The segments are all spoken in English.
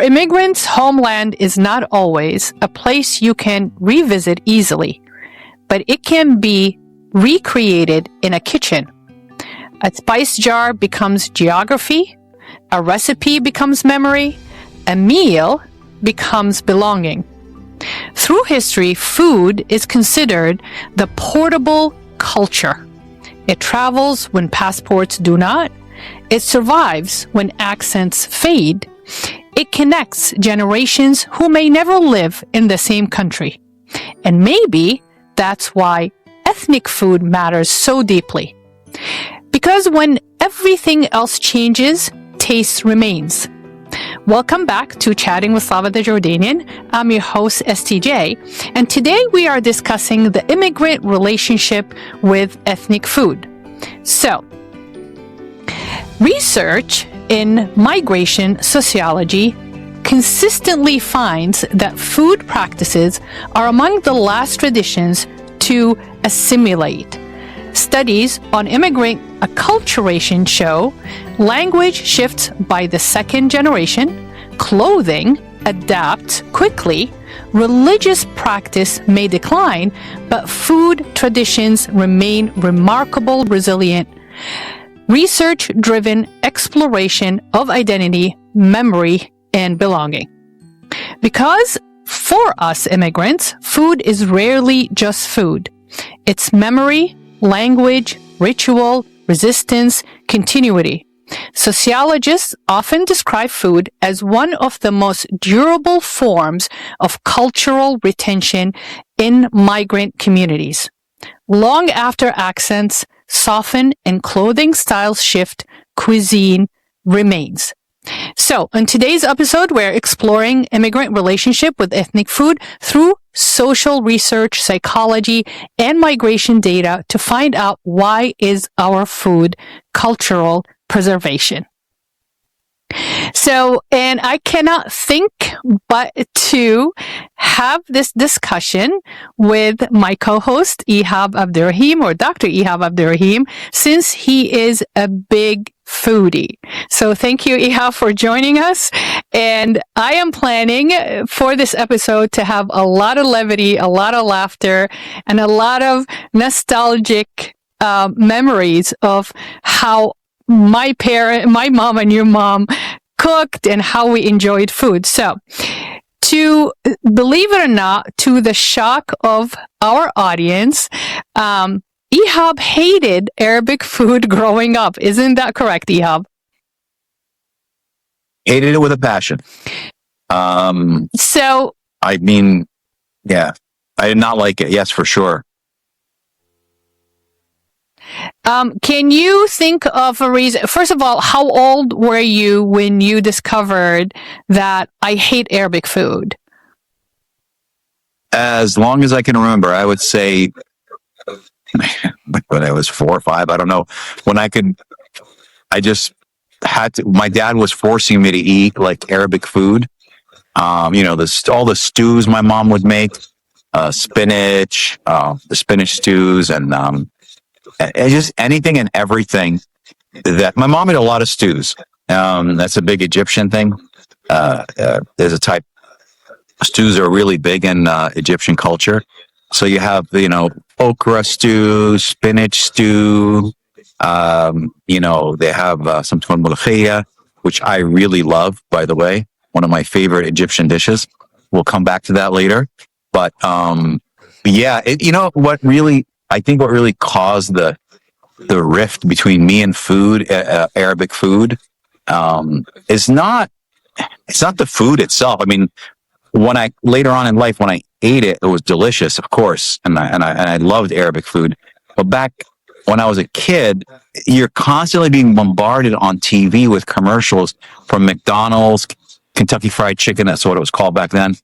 For immigrants, homeland is not always a place you can revisit easily, but it can be recreated in a kitchen. A spice jar becomes geography, a recipe becomes memory, a meal becomes belonging. Through history, food is considered the portable culture. It travels when passports do not. It survives when accents fade. It connects generations who may never live in the same country. And maybe that's why ethnic food matters so deeply. Because when everything else changes, taste remains. Welcome back to Chatting with Slava the Jordanian. I'm your host, STJ, and today we are discussing the immigrant relationship with ethnic food. So, research in migration sociology consistently finds that food practices are among the last traditions to assimilate. Studies on immigrant acculturation show language shifts by the second generation, clothing adapts quickly, religious practice may decline, but food traditions remain remarkably resilient. Research-driven exploration of identity, memory, and belonging. Because for us immigrants, food is rarely just food. It's memory, language, ritual, resistance, continuity. Sociologists often describe food as one of the most durable forms of cultural retention in migrant communities. Long after accents soften and clothing styles shift, cuisine remains. So, in today's episode, we're exploring immigrant relationship with ethnic food through social research, psychology, and migration data to find out why is our food cultural preservation. So, and I cannot think but to have this discussion with my co-host, Ihab Abdurrahim, or Dr. Ihab Abdurrahim, since he is a big foodie. So thank you, Ihab, for joining us. And I am planning for this episode to have a lot of levity, a lot of laughter, and a lot of nostalgic memories of how my mom and your mom cooked and how we enjoyed food. So, to believe it or not, to the shock of our audience, Ihab hated Arabic food growing up. Isn't that correct, Ihab? Hated it with a passion. So, I mean, yeah, I did not like it. Yes, for sure. Can you think of a reason? First of all, how old were you when you discovered that I hate Arabic food? As long as I can remember, I would say when I was 4 or 5, I don't know. I just had to, my dad was forcing me to eat like Arabic food. All the stews my mom would make, spinach, the spinach stews, and just anything and everything that my mom made a lot of stews. That's a big Egyptian thing. There's a type stews are really big in Egyptian culture. So you have, okra stew, spinach stew. They have something called mulkhia, which I really love, by the way. One of my favorite Egyptian dishes. We'll come back to that later. But yeah, I think what really caused the rift between me and food, Arabic food, is not the food itself. I mean, later on in life, when I ate it, it was delicious, of course, and I loved Arabic food. But back when I was a kid, you're constantly being bombarded on TV with commercials from McDonald's, Kentucky Fried Chicken. That's what it was called back then,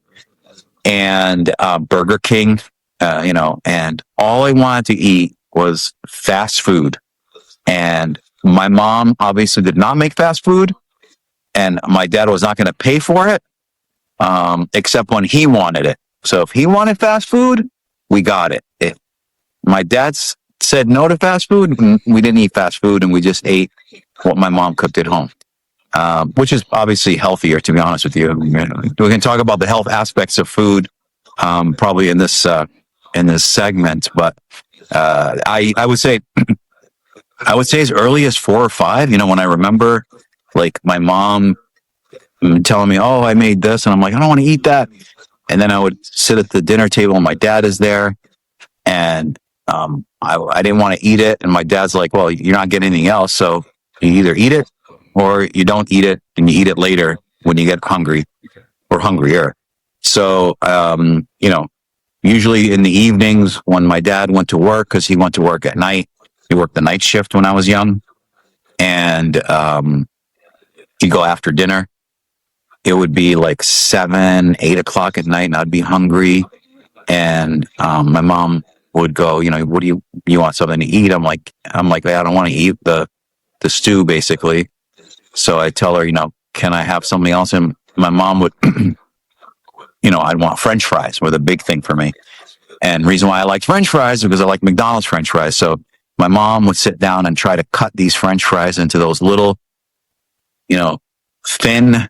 and Burger King. And all I wanted to eat was fast food. And my mom obviously did not make fast food, and my dad was not going to pay for it, except when he wanted it. So if he wanted fast food, we got it. If my dad said no to fast food, we didn't eat fast food, and we just ate what my mom cooked at home. which is obviously healthier, to be honest with you. We can talk about the health aspects of food, probably in this segment, but I would say as early as 4 or 5. When I remember, like, my mom telling me, "Oh, I made this," and I'm like, "I don't want to eat that," and then I would sit at the dinner table, and my dad is there, and I didn't want to eat it, and my dad's like, "Well, you're not getting anything else, so you either eat it or you don't eat it, and you eat it later when you get hungry or hungrier." So, usually in the evenings when my dad went to work, because he went to work at night, he worked the night shift when I was young, and he'd go after dinner. It would be like 7, 8 o'clock at night, and I'd be hungry, and my mom would go, "What do you want something to eat?" I'm like, I don't want to eat the stew, basically. So I tell her, "Can I have something else?" And my mom would, I'd want French fries were the big thing for me. And the reason why I liked French fries is because I like McDonald's French fries. So my mom would sit down and try to cut these French fries into those little, thin,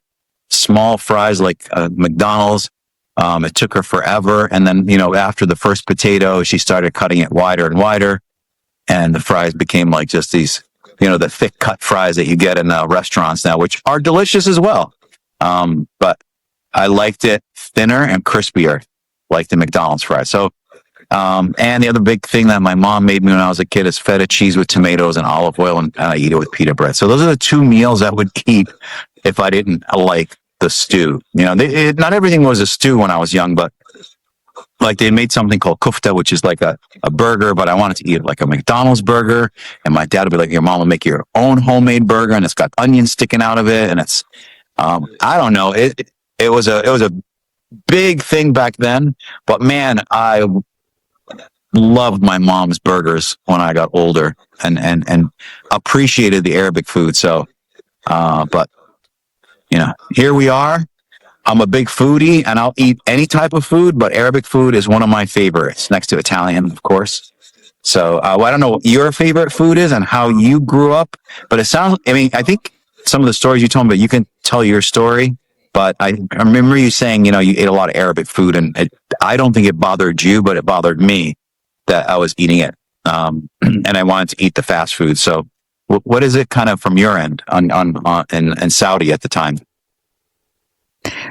small fries like McDonald's. It took her forever. And then, after the first potato, she started cutting it wider and wider. And the fries became like just these, the thick cut fries that you get in restaurants now, which are delicious as well. But I liked it thinner and crispier, like the McDonald's fries. So, and the other big thing that my mom made me when I was a kid is feta cheese with tomatoes and olive oil, and I eat it with pita bread. So those are the 2 meals I would eat if I didn't like the stew. Not everything was a stew when I was young, but like they made something called kofta, which is like a burger, but I wanted to eat it like a McDonald's burger. And my dad would be like, "Your mom will make your own homemade burger, and it's got onions sticking out of it." And it's, I don't know. It was a big thing back then, but man, I loved my mom's burgers when I got older, and appreciated the Arabic food. So, but here we are. I'm a big foodie, and I'll eat any type of food, but Arabic food is one of my favorites, next to Italian, of course. So, I don't know what your favorite food is and how you grew up, but I think some of the stories you told me, but you can tell your story. But I remember you saying, you ate a lot of Arabic food, and I don't think it bothered you, but it bothered me that I was eating it. And I wanted to eat the fast food. So what is it kind of from your end in Saudi at the time?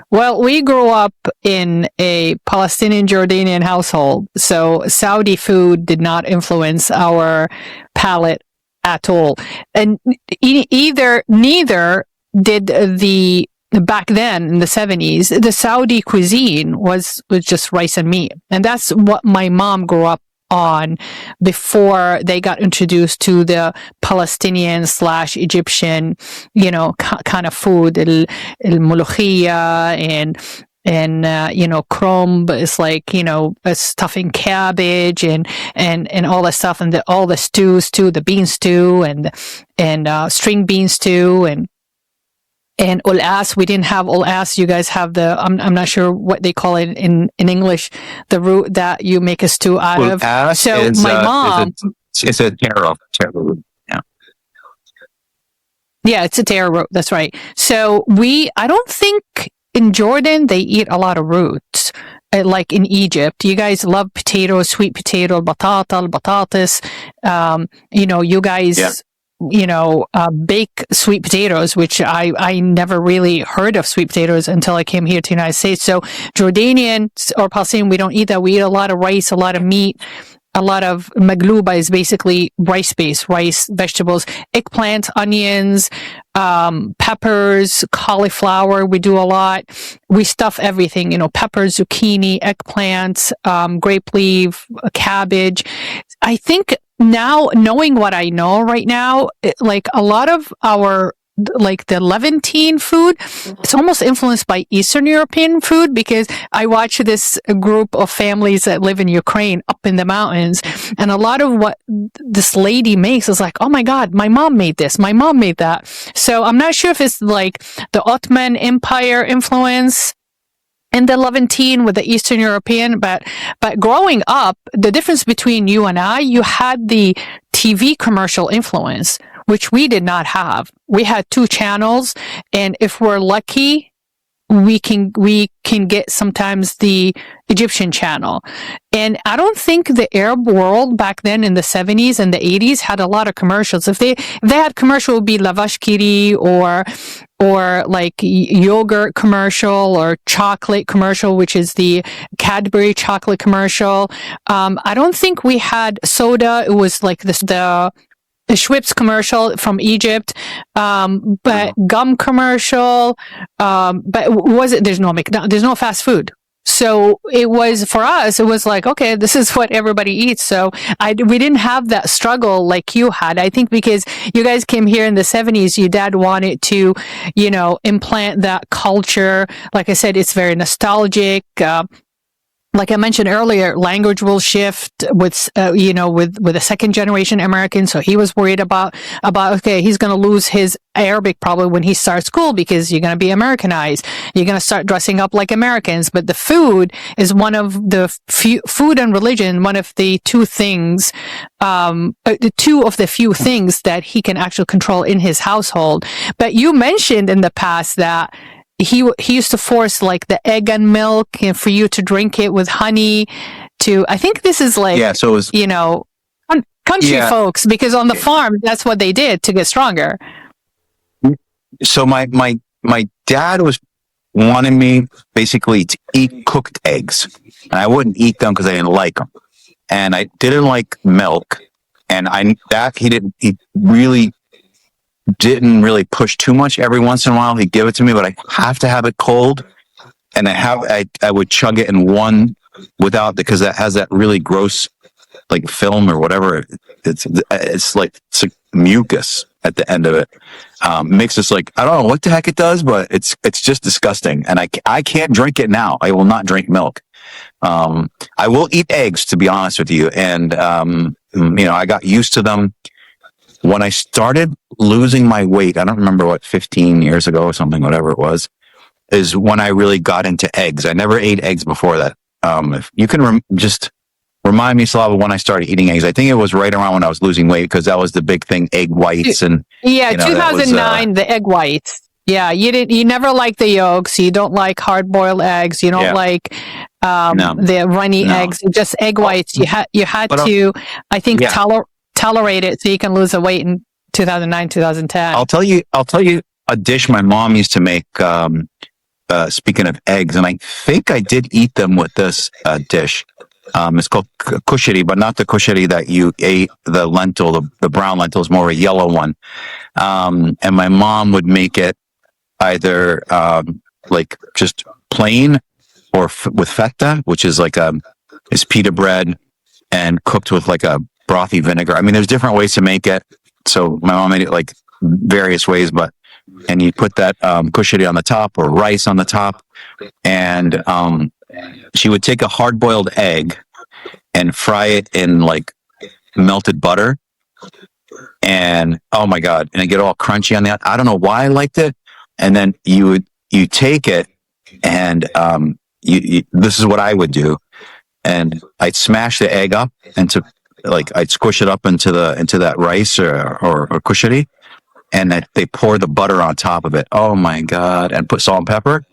Well, we grew up in a Palestinian Jordanian household, so Saudi food did not influence our palate at all. And neither did back then in the 70s, the Saudi cuisine was just rice and meat. And that's what my mom grew up on before they got introduced to the Palestinian/Egyptian, kind of food, al-mulukhiyya and crumb is like, stuffing cabbage and all that stuff, and all the stews too, the bean stew and string bean stew and ulas. We didn't have ulas. You guys have I'm not sure what they call it in English, the root that you make a stew out of. So my mom, it's a taro root. Yeah. Yeah, it's a taro root. That's right. So I don't think in Jordan they eat a lot of roots. Like in Egypt, you guys love potatoes, sweet potato, batatas. You guys. Yeah. Bake sweet potatoes, which I never really heard of sweet potatoes until I came here to the United States. So Jordanian or Palestinian, we don't eat that. We eat a lot of rice, a lot of meat, a lot of magluba is basically rice-based, rice, vegetables, eggplant, onions, peppers, cauliflower. We do a lot. We stuff everything, peppers, zucchini, eggplants, grape leaf, cabbage. I think now, knowing what I know right now, like a lot of our, like the Levantine food, it's almost influenced by Eastern European food, because I watch this group of families that live in Ukraine up in the mountains, and a lot of what this lady makes is like, oh my God, my mom made this, my mom made that. So I'm not sure if it's like the Ottoman Empire influence in the Levantine with the Eastern European, but growing up, the difference between you and I, you had the TV commercial influence, which we did not have. We had 2 channels, and if we're lucky, we can get sometimes the Egyptian channel. And I don't think the Arab world back then in the 70s and the 80s had a lot of commercials. If they had commercial, it would be lavash kiri or like yogurt commercial or chocolate commercial, which is the Cadbury chocolate commercial. I don't think we had soda. It was like the Schweppes commercial from Egypt, but gum commercial, but there's no McDonald, there's no fast food. So it was, for us, it was like, okay, this is what everybody eats. So we didn't have that struggle like you had. I think because you guys came here in the 70s, your dad wanted to, implant that culture. Like I said, it's very nostalgic. Like I mentioned earlier, language will shift with a second generation American. So he was worried about, okay, he's going to lose his Arabic probably when he starts school because you're going to be Americanized. You're going to start dressing up like Americans. But the food is one of the food and religion, one of the 2 things, the 2 of the few things that he can actually control in his household. But you mentioned in the past that he used to force like the egg and milk and for you to drink it with honey I think this is like, so it was, country folks, because on the farm, that's what they did to get stronger. So my dad was wanting me basically to eat cooked eggs, and I wouldn't eat them because I didn't like them. And I didn't like milk, and he really didn't really push too much. Every once in a while he'd give it to me, but I have to have it cold, and I would chug it in one without, because that has that really gross like film or whatever. It's like mucus at the end of it. Makes us like, I don't know what the heck it does, but it's just disgusting. And I can't drink it now. I will not drink milk. I will eat eggs, to be honest with you. And, I got used to them. When I started losing my weight, I don't remember 15 years ago or something, whatever it was, is when I really got into eggs. I never ate eggs before that. If you can just remind me, Slava, when I started eating eggs. I think it was right around when I was losing weight, because that was the big thing, egg whites. And 2009, the egg whites. Yeah, you never liked the yolks. You don't like hard-boiled eggs. You don't like the runny eggs. Just egg whites. You had to, I think, tolerate it so you can lose the weight in 2009, 2010. I'll tell you a dish my mom used to make. Speaking of eggs, and I think I did eat them with this dish. It's called kushari, but not the kushari that you ate, the lentil, the brown lentil is more a yellow one. And my mom would make it either like just plain or with feta, which is like is pita bread and cooked with like a brothy vinegar. I mean, there's different ways to make it. So my mom made it like various ways, and you put that kushari on the top or rice on the top, and she would take a hard-boiled egg and fry it in like melted butter, and oh my god, and it get all crunchy on the outside. I don't know why I liked it. And then you take it, and this is what I would do, and I'd smash the egg up I'd squish it up into that rice or kushari, and they pour the butter on top of it. Oh my god! And put salt and pepper.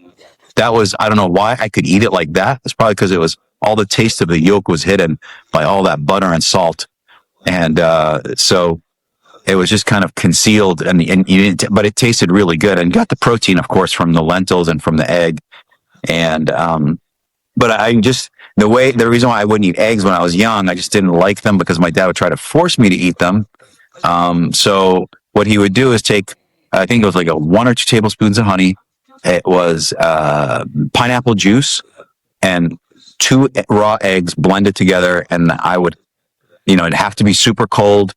That was, I don't know why I could eat it like that. It's probably because it was all the taste of the yolk was hidden by all that butter and salt, and so it was just kind of concealed. And you didn't, but it tasted really good, and you got the protein, of course, from the lentils and from the egg. And but the reason why I wouldn't eat eggs when I was young, I just didn't like them because my dad would try to force me to eat them. So what he would do is take, I think it was like 1 or 2 tablespoons of honey. It was pineapple juice and 2 raw eggs blended together. And I would, it'd have to be super cold.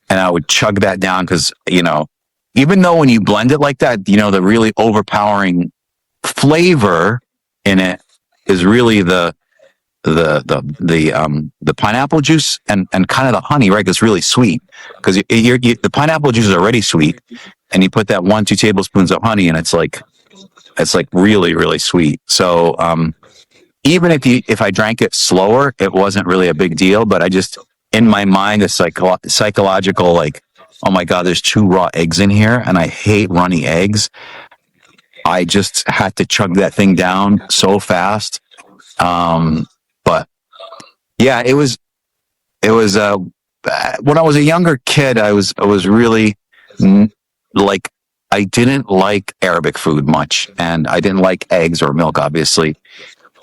And I would chug that down because, even though when you blend it like that, the really overpowering flavor in it is really the pineapple juice and kind of the honey, right? It's really sweet because the pineapple juice is already sweet, and you put that 1-2 tablespoons of honey, and it's like really, really sweet. So even if I drank it slower, it wasn't really a big deal. But I just, in my mind, the psychological, like, oh my God, there's 2 raw eggs in here and I hate runny eggs. I just had to chug that thing down so fast. But yeah, it was when I was a younger kid, I was really like, I didn't like Arabic food much, and I didn't like eggs or milk, obviously.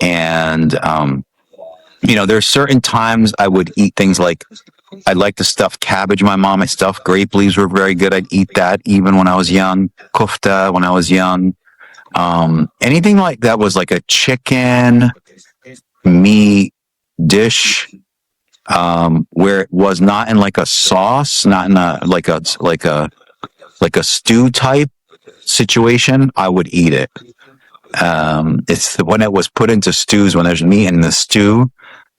And there's certain times I would eat things like, I like the stuffed cabbage. My mom had stuffed grape leaves were very good. I'd eat that even when I was young. Kofta when I was young. Anything like that was like a chicken meat dish, where it was not in like a sauce, not in a like a stew type situation. I would eat it. It's when it was put into stews, when there's meat in the stew,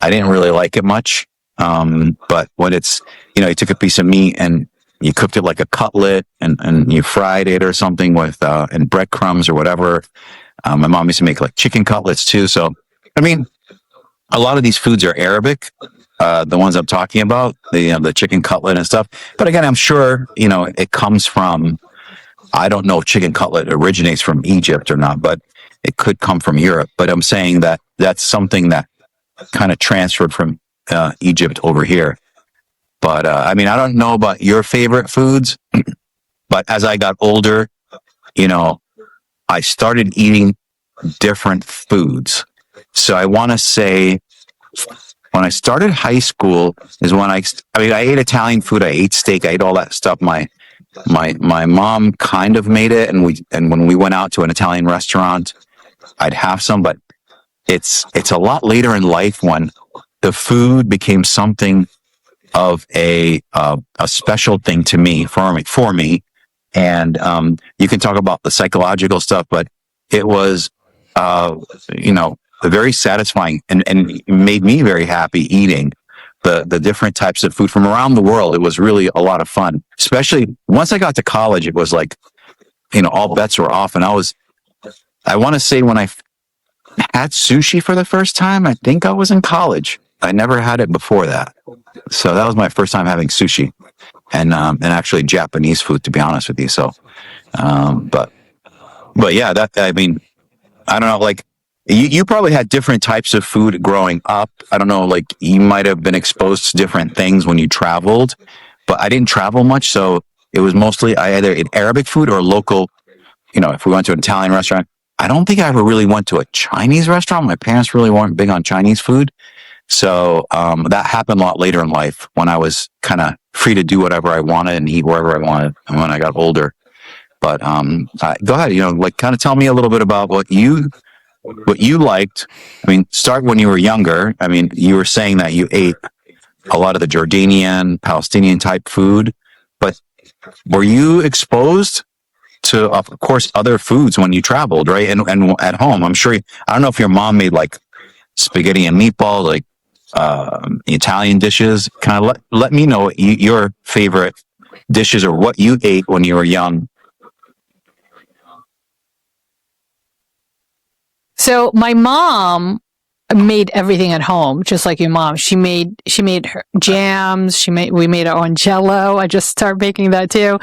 I didn't really like it much. But when it's, you took a piece of meat and you cooked it like a cutlet and you fried it or something with, and breadcrumbs or whatever. My mom used to make like chicken cutlets too. So, I mean, a lot of these foods are Arabic, the ones I'm talking about, the chicken cutlet and stuff. But again, I'm sure, it comes from, I don't know if chicken cutlet originates from Egypt or not, but it could come from Europe. But I'm saying that that's something that kind of transferred from Egypt over here. But I mean, I don't know about your favorite foods, but as I got older, I started eating different foods. So I want to say when I started high school is when I ate Italian food. I ate steak. I ate all that stuff. My mom kind of made it. And when we went out to an Italian restaurant, I'd have some, but it's a lot later in life when the food became something of a special thing to me, for me. And, you can talk about the psychological stuff, but it was, very satisfying and made me very happy eating the different types of food from around the world. It was really a lot of fun, especially once I got to college. It was like, all bets were off. And I want to say when I had sushi for the first time, I think I was in college. I never had it before that. So that was my first time having sushi and actually Japanese food, to be honest with you. So, but yeah, I mean, I don't know, like you probably had different types of food growing up. I don't know, like you might have been exposed to different things when you traveled, but I didn't travel much. So it was mostly I either ate Arabic food or local, if we went to an Italian restaurant. I don't think I ever really went to a Chinese restaurant. My parents really weren't big on Chinese food. So that happened a lot later in life when I was kind of free to do whatever I wanted and eat wherever I wanted, and when I got older. But go ahead, like kind of tell me a little bit about what you liked. I mean, start when you were younger. I mean, you were saying that you ate a lot of the Jordanian, Palestinian type food, but were you exposed to, of course, other foods when you traveled, right? And at home, I'm sure. I don't know if your mom made like spaghetti and meatballs, like Italian dishes. Kind of let me know your favorite dishes or what you ate when you were young. So my mom made everything at home, just like your mom. She made her jams. We made our own Jello. I just started baking that too.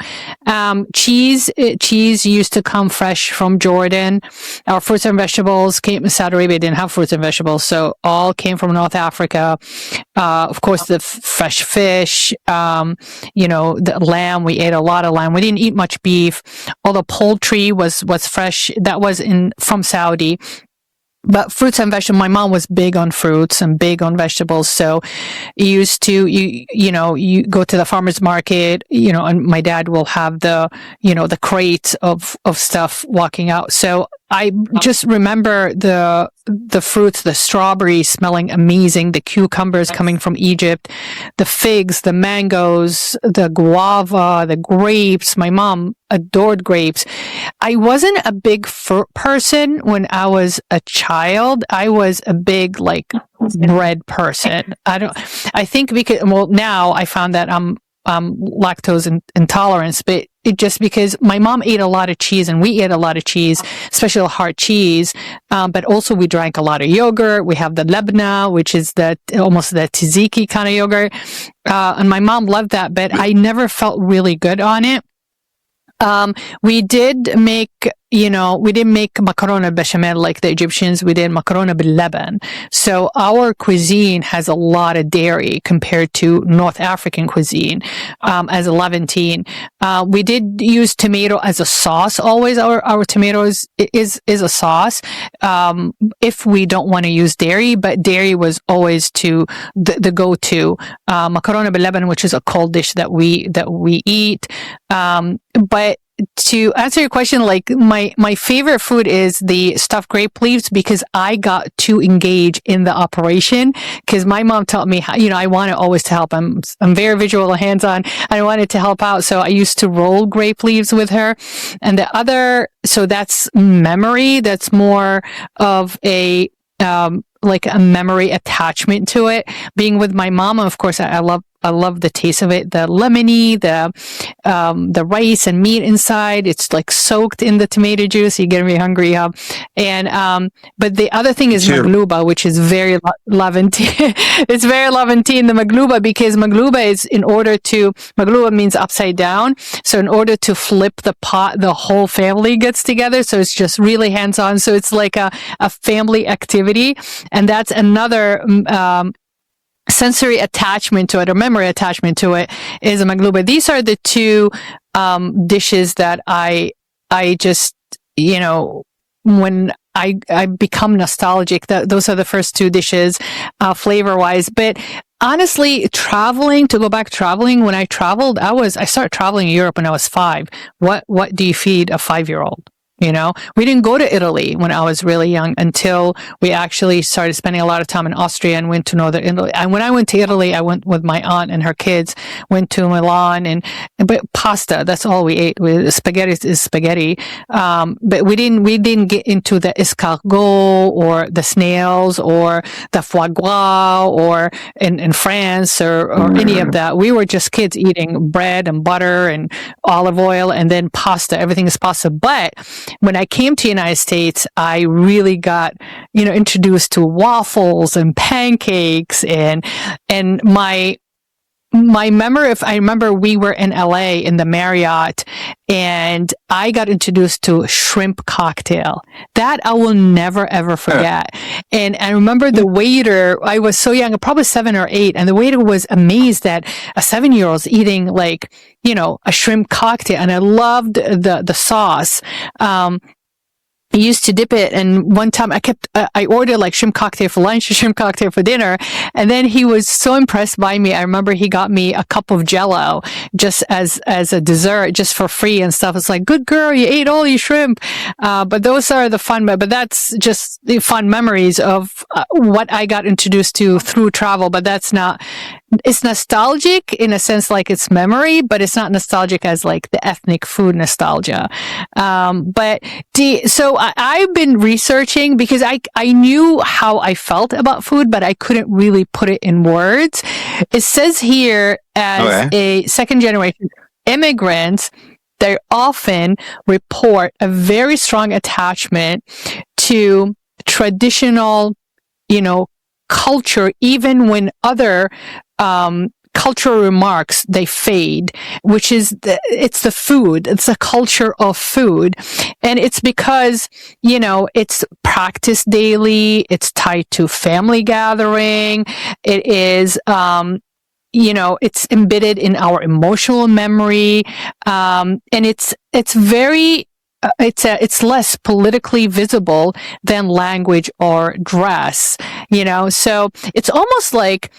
Cheese used to come fresh from Jordan. Our fruits and vegetables came in Saudi Arabia. Didn't have fruits and vegetables, so all came from North Africa. Of course, the fresh fish. The lamb. We ate a lot of lamb. We didn't eat much beef. All the poultry was fresh. That was from Saudi. But fruits and vegetables, my mom was big on fruits and big on vegetables. So you go to the farmer's market, and my dad will have the crates of stuff walking out. So I just remember the fruits, the strawberries smelling amazing, the cucumbers coming from Egypt, the figs, the mangoes, the guava, the grapes. My mom adored grapes. I wasn't a big fruit person when I was a child. I was a big bread person. I think now I found that I'm lactose intolerance, but it just because my mom ate a lot of cheese and we ate a lot of cheese, especially hard cheese. But also we drank a lot of yogurt. We have the lebna, which is almost the tzatziki kind of yogurt. And my mom loved that, but I never felt really good on it. We didn't make macarona bechamel like the Egyptians. We did macarona bil laban. So our cuisine has a lot of dairy compared to North African cuisine, as a Levantine. We did use tomato as a sauce. Always our tomatoes is a sauce. If we don't want to use dairy, but dairy was always the go-to. Macarona bil laban, which is a cold dish that we eat. But to answer your question, like my favorite food is the stuffed grape leaves because I got to engage in the operation because my mom taught me how, I wanted always to help. I'm very visual, hands-on. I wanted to help out. So I used to roll grape leaves with her. And so that's memory. That's more of a memory attachment to it. Being with my mom, of course, I love the taste of it. The lemony, the rice and meat inside. It's like soaked in the tomato juice. You're getting me hungry, huh? And but the other thing is magluba, which is very Levantine. It's very Levantine, the magluba, because magluba magluba means upside down. So in order to flip the pot, the whole family gets together. So it's just really hands-on. So it's like a family activity. And that's another sensory attachment to it, or memory attachment to it, is a magluba. These are the two dishes that I just, when I become nostalgic, those are the first two dishes, flavor-wise. But honestly, to go back traveling, when I traveled, I started traveling in Europe when I was 5. What do you feed a 5-year-old? We didn't go to Italy when I was really young until we actually started spending a lot of time in Austria and went to northern Italy. And when I went to Italy, I went with my aunt and her kids, went to Milan, but pasta, that's all we ate. Spaghetti is spaghetti. But we didn't get into the escargot or the snails or the foie gras or in France or any of that. We were just kids eating bread and butter and olive oil and then pasta. Everything is pasta. But when I came to the United States, I really got, introduced to waffles and pancakes and my memory, if I remember, we were in LA in the Marriott and I got introduced to shrimp cocktail. That I will never, ever forget. And I remember the waiter, I was so young, probably 7 or 8, and the waiter was amazed that a 7-year-old's eating a shrimp cocktail. And I loved the sauce. I used to dip it, and one time I ordered like shrimp cocktail for lunch, shrimp cocktail for dinner, and then he was so impressed by me. I remember he got me a cup of Jello just as a dessert, just for free and stuff. It's like, good girl, you ate all your shrimp. But those are the fun, but that's just the fun memories of what I got introduced to through travel. But it's nostalgic in a sense, like it's memory, but it's not nostalgic as like the ethnic food nostalgia. So I've been researching because I knew how I felt about food, but I couldn't really put it in words. It says here, as a second generation immigrants, they often report a very strong attachment to traditional, culture, even when other cultural remarks they fade, which is it's the food, it's a culture of food, and it's because it's practiced daily, it's tied to family gathering, it is it's embedded in our emotional memory, and it's very it's less politically visible than language or dress, so it's almost like,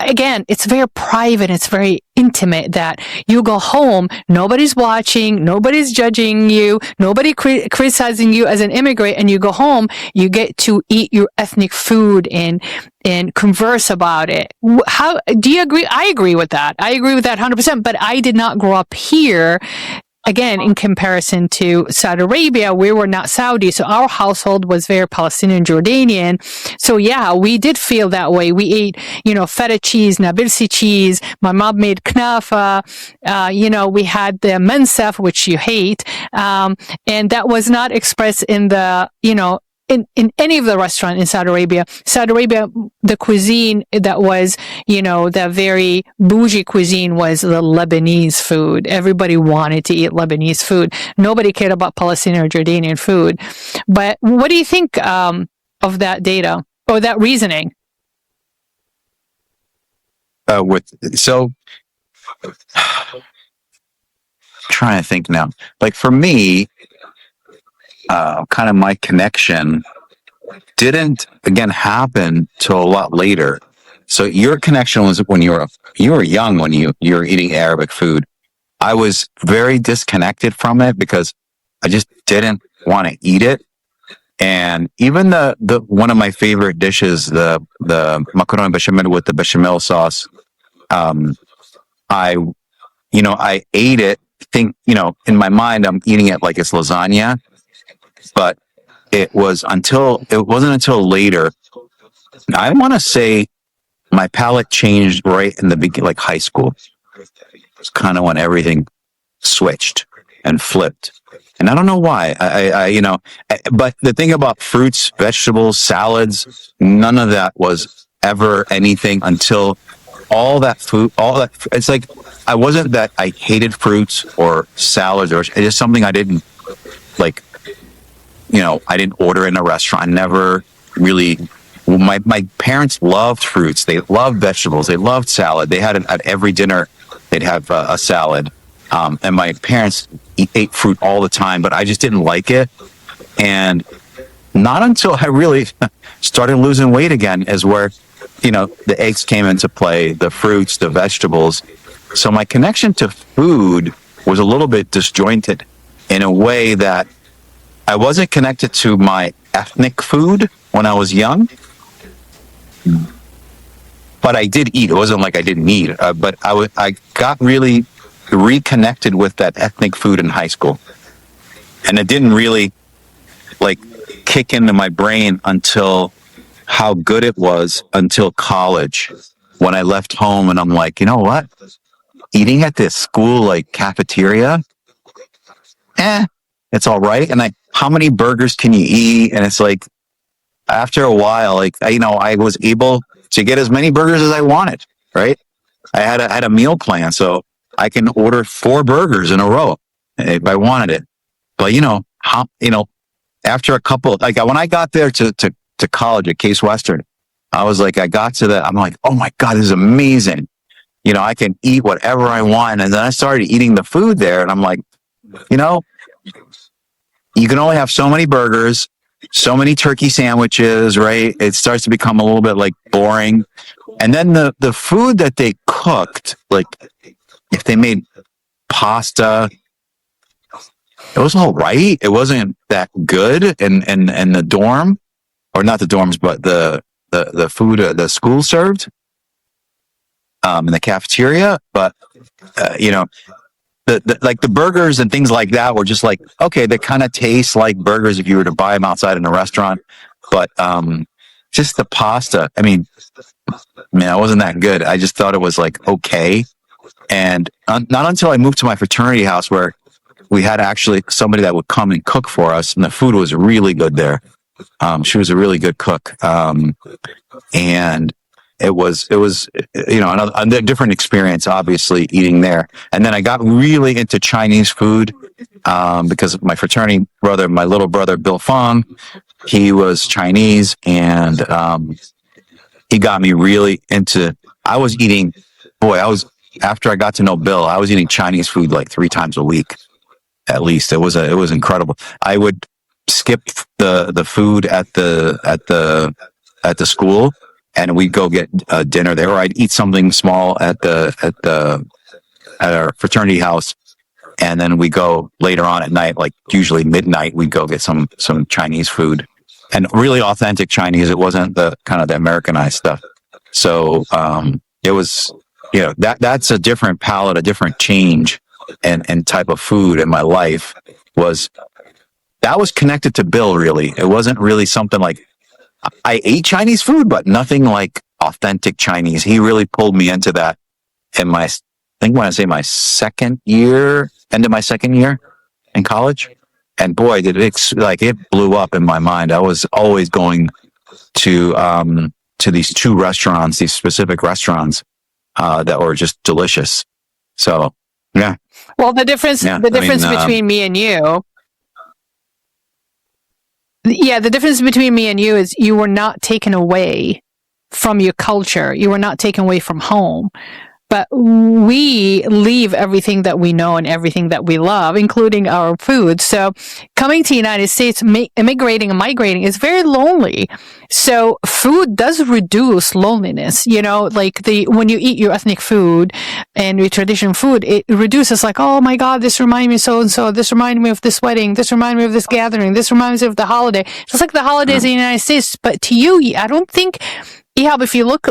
again, it's very private, it's very intimate, that you go home, nobody's watching, nobody's judging you, nobody criticizing you as an immigrant, and you go home, you get to eat your ethnic food and converse about it. How do you agree? I agree with that. I agree with that 100%, but I did not grow up here again, in comparison to Saudi Arabia, we were not Saudi, so our household was very Palestinian Jordanian. So yeah, we did feel that way. We ate, feta cheese, Nubulsi cheese. My mom made knafa. We had the mensef, which you hate, and that was not expressed in the, in any of the restaurant in Saudi Arabia. Saudi Arabia, the cuisine that was, the very bougie cuisine was the Lebanese food. Everybody wanted to eat Lebanese food. Nobody cared about Palestinian or Jordanian food. But what do you think of that data or that reasoning? Trying to think now. Like for me, kind of my connection didn't again happen till a lot later. So your connection was when you were young, when you were eating Arabic food. I was very disconnected from it because I just didn't want to eat it. And even the one of my favorite dishes, the macaroni bechamel with the bechamel sauce, I ate it. In my mind, I'm eating it like it's lasagna, but it wasn't until later. I want to say my palate changed right in the beginning, like high school. It's kind of when everything switched and flipped. And I don't know why. But the thing about fruits, vegetables, salads, none of that was ever anything until it's like, I wasn't that I hated fruits or salads, or it's just something I didn't like, I didn't order in a restaurant. I never really, my parents loved fruits. They loved vegetables. They loved salad. They had at every dinner, they'd have a salad. And my parents ate fruit all the time, but I just didn't like it. And not until I really started losing weight again is where, the eggs came into play, the fruits, the vegetables. So my connection to food was a little bit disjointed in a way that I wasn't connected to my ethnic food when I was young, but I did eat. It wasn't like I didn't eat, but I got really reconnected with that ethnic food in high school. And it didn't really kick into my brain until how good it was until college, when I left home and I'm like, you know what? Eating at this school cafeteria, it's all right. And how many burgers can you eat? And it's like, after a while, I was able to get as many burgers as I wanted, right? I had a meal plan, so I can order 4 burgers in a row if I wanted it. But after a couple, when I got there to college at Case Western, I was like, I'm like, oh my God, this is amazing. I can eat whatever I want. And then I started eating the food there, and I'm like, you can only have so many burgers, so many turkey sandwiches, right? It starts to become a little bit boring. And then the food that they cooked, if they made pasta, it was all right. It wasn't that good in the dorm, or not the dorms, but the food the school served in the cafeteria. But the burgers and things like that were just okay, they kind of taste like burgers if you were to buy them outside in a restaurant. But just the pasta, it wasn't that good. I just thought it was okay. And not until I moved to my fraternity house, where we had actually somebody that would come and cook for us, and the food was really good there. She was a really good cook. And it was a different experience, obviously, eating there. And then I got really into Chinese food because my fraternity brother, my little brother Bill Fong, he was Chinese, and he got me really into. After I got to know Bill, I was eating Chinese food 3 times a week, at least. It was incredible. I would skip the food at the school, and we'd go get dinner there, or I'd eat something small at our fraternity house, and then we go later on at night, usually midnight, we'd go get some Chinese food, and really authentic Chinese. It wasn't the kind of the Americanized stuff. So it was, that's a different palate, a different change and type of food in my life was connected to Bill. Really, it wasn't really something like I ate Chinese food, but nothing like authentic Chinese. He really pulled me into that in I think when I say my end of my second year in college. And boy, did it blew up in my mind. I was always going to these these specific restaurants, that were just delicious. So, yeah. Well, the difference between me and you, the difference between me and you is you were not taken away from your culture. You were not taken away from home. But we leave everything that we know and everything that we love, including our food. So coming to the United States, immigrating and migrating is very lonely. So food does reduce loneliness. Like when you eat your ethnic food and your traditional food, it reduces like, oh my God, this reminds me of so-and-so. This reminds me of this wedding. This reminds me of this gathering. This reminds me of the holiday. Just like the holidays in the United States. But to you, I don't think, Ihab, if you look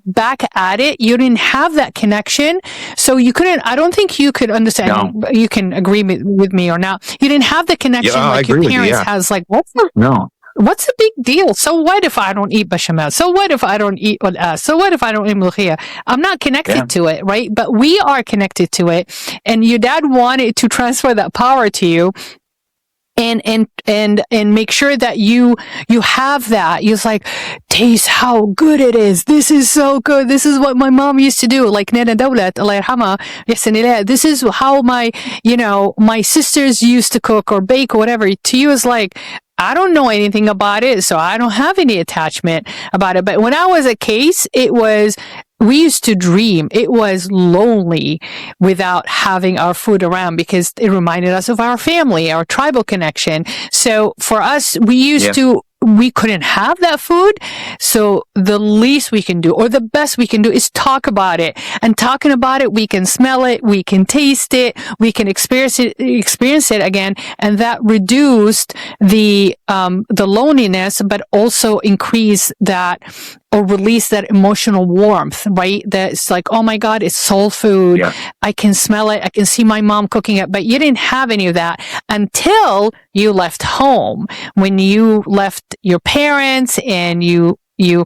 back at it, you didn't have that connection, so I don't think you could understand. No. You can agree with me or not. You didn't have the connection like your parents has. Like, what's the big deal? So what if I don't eat bechamel? So what if I don't eat so what if I don't eat mulukhia? I'm not connected to it, right? But we are connected to it, and your dad wanted to transfer that power to you. And make sure that you have that. You're like, taste how good it is. This is so good. This is what my mom used to do. Like Nana Dawlat, Allah yarhamha, this is how my sisters used to cook or bake or whatever. To you is like, I don't know anything about it, so I don't have any attachment about it. But when I was a case, we used to dream. It was lonely without having our food around because it reminded us of our family, our tribal connection. So for us, we couldn't have that food. So the least we can do, or the best we can do, is talk about it. And talking about it, we can smell it, we can taste it, we can experience it again. And that reduced the loneliness, but also increased that, or release that emotional warmth, right? That's like, oh my God, it's soul food. Yeah. I can smell it. I can see my mom cooking it. But you didn't have any of that until you left home. When you left your parents and you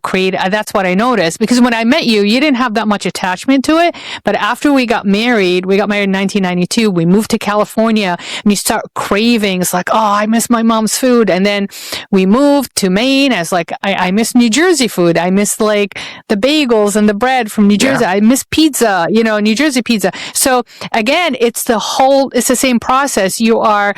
create, that's what I noticed. Because when I met you, you didn't have that much attachment to it. But after we got married in 1992, we moved to California, and you start craving. It's like, oh, I miss my mom's food. And then we moved to Maine. I was like, I miss New Jersey food. I miss like the bagels and the bread from New Jersey. I miss pizza, New Jersey pizza. So again, it's the same process. You are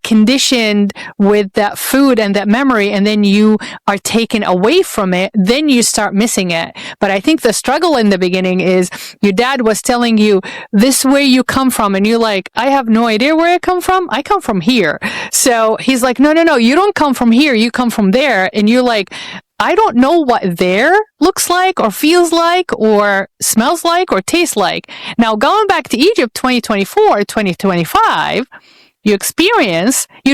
conditioned with that food and that memory, and then you are taken away from it, then you start missing it. But I think the struggle in the beginning is your dad was telling you this where you come from, and you're like, I have no idea where I come from. I come from here. So he's like, no, you don't come from here. You come from there. And you're like, I don't know what there looks like or feels like or smells like or tastes like. Now going back to Egypt 2024, 2025, your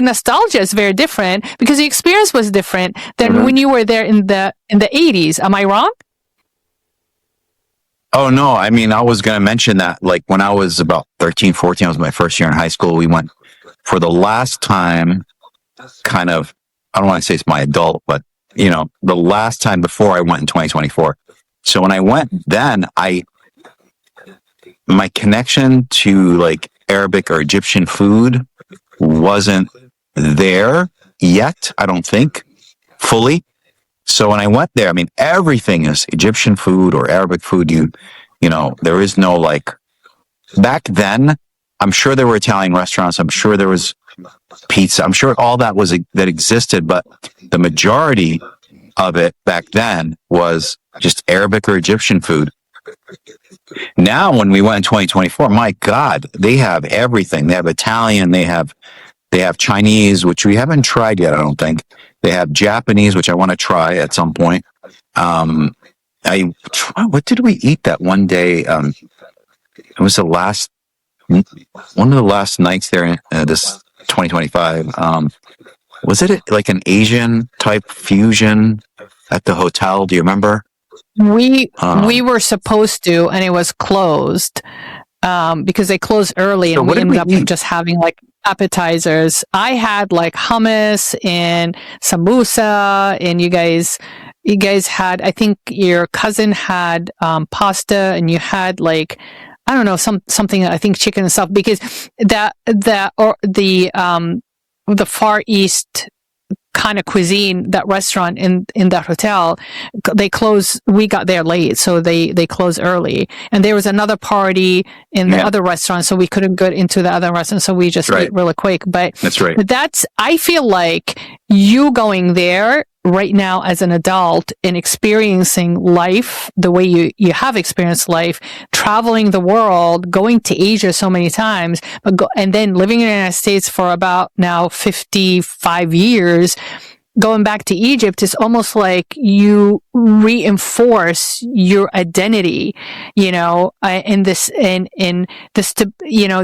nostalgia is very different because the experience was different than when you were there in the 80s. Am I wrong? Oh, no. I mean, I was going to mention that, like, when I was about 13, 14, I was my first year in high school. We went for the last time, kind of, I don't want to say it's my adult, but, the last time before I went in 2024. So when I went then, my connection to like Arabic or Egyptian food wasn't there yet, I don't think, fully. So when I went there, I mean, everything is Egyptian food or Arabic food. There is no like, back then, I'm sure there were Italian restaurants. I'm sure there was pizza. I'm sure all that that existed, but the majority of it back then was just Arabic or Egyptian food. Now, when we went in 2024, my God, they have everything. They have Italian. They have Chinese, which we haven't tried yet, I don't think. They have Japanese, which I want to try at some point. What did we eat that one day? It was one of the last nights there in this 2025. Was it like an Asian type fusion at the hotel? Do you remember? We were supposed to, and it was closed. because they close early, So and what we did we ended up eat? just having like appetizers. I had like hummus and sambusa, and you guys had, I think your cousin had pasta, and you had like, I don't know, something, I think chicken and stuff, because the Far East kind of cuisine, that restaurant in that hotel, they close, we got there late, so they close early, and there was another party in the other restaurant, so we couldn't go into the other restaurant, so we just ate really quick. But That's right. I feel like you going there right now as an adult and experiencing life the way you have experienced life, traveling the world, going to Asia so many times, and then living in the United States for about now 55 years, going back to Egypt is almost like you reinforce your identity, in this, in the